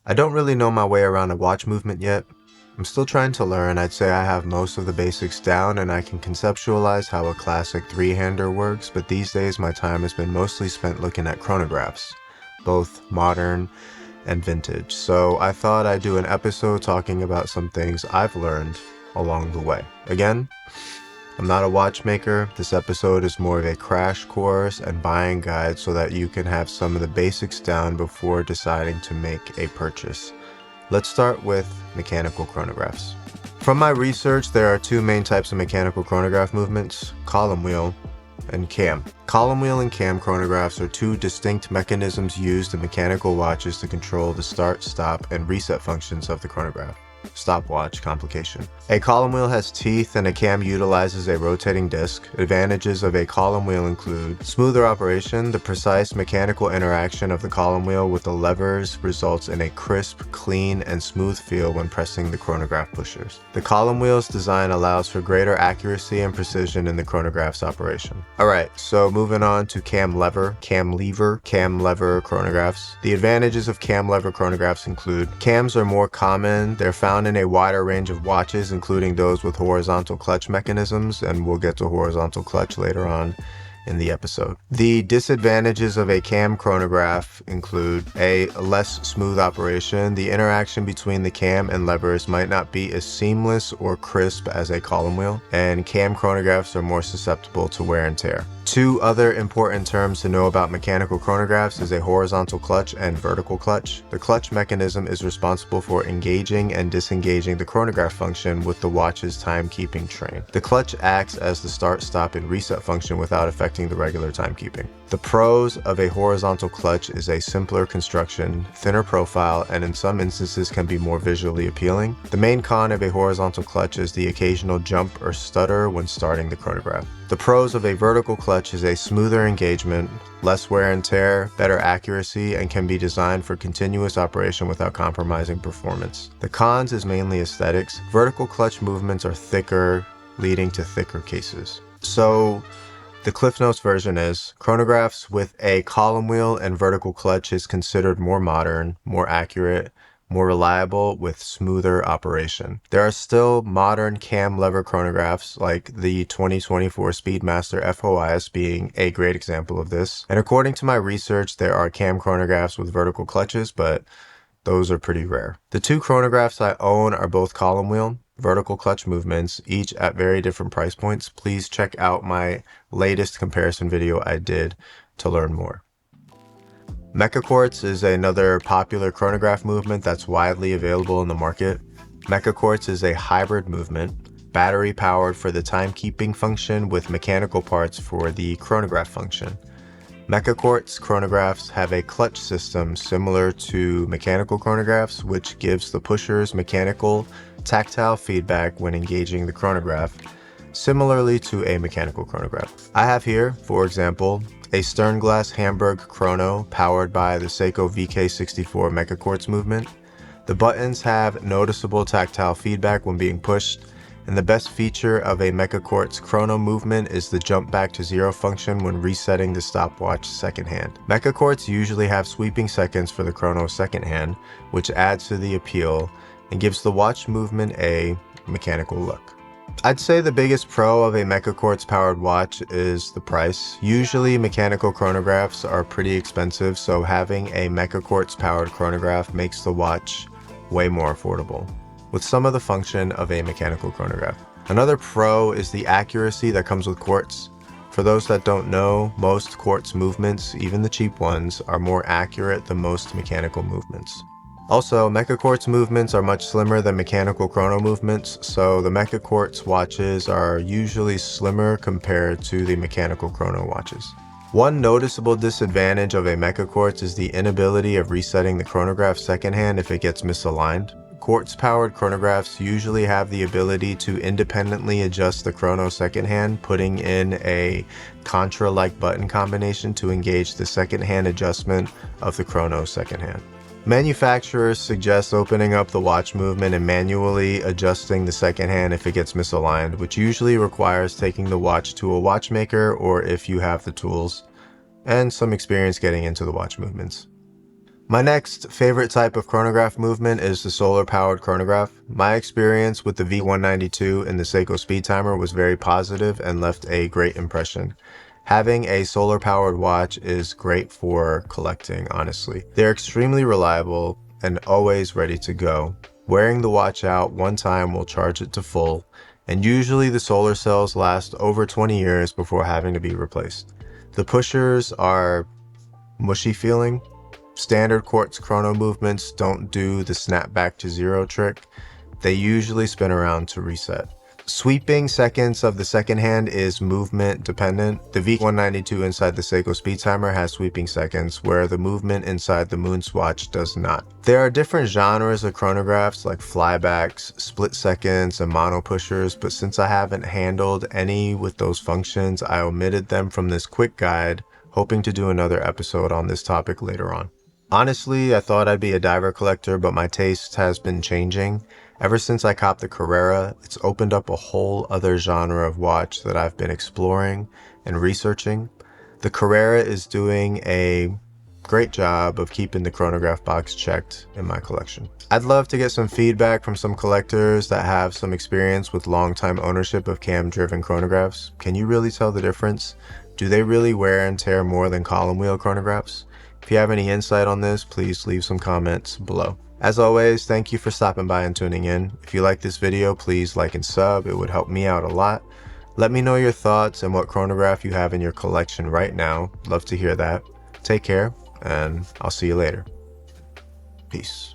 I don't really know my way around a watch movement yet. I'm still trying to learn. I'd say I have most of the basics down and I can conceptualize how a classic three-hander works, but these days my time has been mostly spent looking at chronographs, both modern and vintage. So I thought I'd do an episode talking about some things I've learned along the way. Again, I'm not a watchmaker. This episode is more of a crash course and buying guide so that you can have some of the basics down before deciding to make a purchase. Let's start with mechanical chronographs. From my research, there are two main types of mechanical chronograph movements: column wheel and cam. Column wheel and cam chronographs are two distinct mechanisms used in mechanical watches to control the start, stop, and reset functions of the chronograph. Stopwatch complication. A column wheel has teeth and a cam utilizes a rotating disc. Advantages of a column wheel include smoother operation. The precise mechanical interaction of the column wheel with the levers results in a crisp, clean, and smooth feel when pressing the chronograph pushers. The column wheel's design allows for greater accuracy and precision in the chronograph's operation. Alright, so moving on to cam lever chronographs. The advantages of cam lever chronographs include cams are more common. They're found in a wider range of watches, including those with horizontal clutch mechanisms, and we'll get to horizontal clutch later on in the episode. The disadvantages of a cam chronograph include a less smooth operation. The interaction between the cam and levers might not be as seamless or crisp as a column wheel, and cam chronographs are more susceptible to wear and tear. Two other important terms to know about mechanical chronographs is a horizontal clutch and vertical clutch. The clutch mechanism is responsible for engaging and disengaging the chronograph function with the watch's timekeeping train. The clutch acts as the start, stop, and reset function without affecting the regular timekeeping. The pros of a horizontal clutch is a simpler construction, thinner profile, and in some instances can be more visually appealing. The main con of a horizontal clutch is the occasional jump or stutter when starting the chronograph. The pros of a vertical clutch is a smoother engagement, less wear and tear, better accuracy, and can be designed for continuous operation without compromising performance. The cons is mainly aesthetics. Vertical clutch movements are thicker, leading to thicker cases. So the Cliff Notes version is, chronographs with a column wheel and vertical clutch is considered more modern, more accurate, more reliable, with smoother operation. There are still modern cam lever chronographs like the 2024 Speedmaster FOIS being a great example of this. And according to my research, there are cam chronographs with vertical clutches, but those are pretty rare. The two chronographs I own are both column wheel, vertical clutch movements, each at very different price points. Please check out my latest comparison video I did to learn more. Mechaquartz is another popular chronograph movement that's widely available in the market. Mechaquartz is a hybrid movement, battery powered for the timekeeping function with mechanical parts for the chronograph function. Mechaquartz chronographs have a clutch system similar to mechanical chronographs, which gives the pushers mechanical, tactile feedback when engaging the chronograph, similarly to a mechanical chronograph. I have here, for example, a Sternglass Hamburg chrono powered by the Seiko VK64 Mecha Quartz movement. The buttons have noticeable tactile feedback when being pushed, and the best feature of a Mecha Quartz chrono movement is the jump back to zero function when resetting the stopwatch second hand. Mecha Quartz usually have sweeping seconds for the chrono second hand, which adds to the appeal and gives the watch movement a mechanical look. I'd say the biggest pro of a Mecha Quartz powered watch is the price. Usually mechanical chronographs are pretty expensive, so having a Mecha Quartz powered chronograph makes the watch way more affordable, with some of the function of a mechanical chronograph. Another pro is the accuracy that comes with quartz. For those that don't know, most quartz movements, even the cheap ones, are more accurate than most mechanical movements. Also, Mecha Quartz movements are much slimmer than mechanical chrono movements, so the Mecha Quartz watches are usually slimmer compared to the mechanical chrono watches. One noticeable disadvantage of a Mecha Quartz is the inability of resetting the chronograph second hand if it gets misaligned. Quartz-powered chronographs usually have the ability to independently adjust the chrono second hand, putting in a contra-like button combination to engage the second hand adjustment of the chrono second hand. Manufacturers suggest opening up the watch movement and manually adjusting the second hand if it gets misaligned, which usually requires taking the watch to a watchmaker or if you have the tools and some experience getting into the watch movements. My next favorite type of chronograph movement is the solar-powered chronograph. My experience with the V192 and the Seiko speed timer was very positive and left a great impression. Having a solar-powered watch is great for collecting, honestly. They're extremely reliable and always ready to go. Wearing the watch out one time will charge it to full, and usually the solar cells last over 20 years before having to be replaced. The pushers are mushy feeling. Standard quartz chrono movements don't do the snap back to zero trick. They usually spin around to reset. Sweeping seconds of the second hand is movement dependent. The V192 inside the Seiko speed timer has sweeping seconds, where the movement inside the Moonswatch does not. There are different genres of chronographs like flybacks, split seconds, and mono pushers, but since I haven't handled any with those functions, I omitted them from this quick guide, hoping to do another episode on this topic later on. Honestly, I thought I'd be a diver collector, but my taste has been changing. Ever since I copped the Carrera, it's opened up a whole other genre of watch that I've been exploring and researching. The Carrera is doing a great job of keeping the chronograph box checked in my collection. I'd love to get some feedback from some collectors that have some experience with long-time ownership of cam-driven chronographs. Can you really tell the difference? Do they really wear and tear more than column wheel chronographs? If you have any insight on this, please leave some comments below. As always, thank you for stopping by and tuning in. If you like this video, please like and sub. It would help me out a lot. Let me know your thoughts and what chronograph you have in your collection right now. Love to hear that. Take care, and I'll see you later. Peace.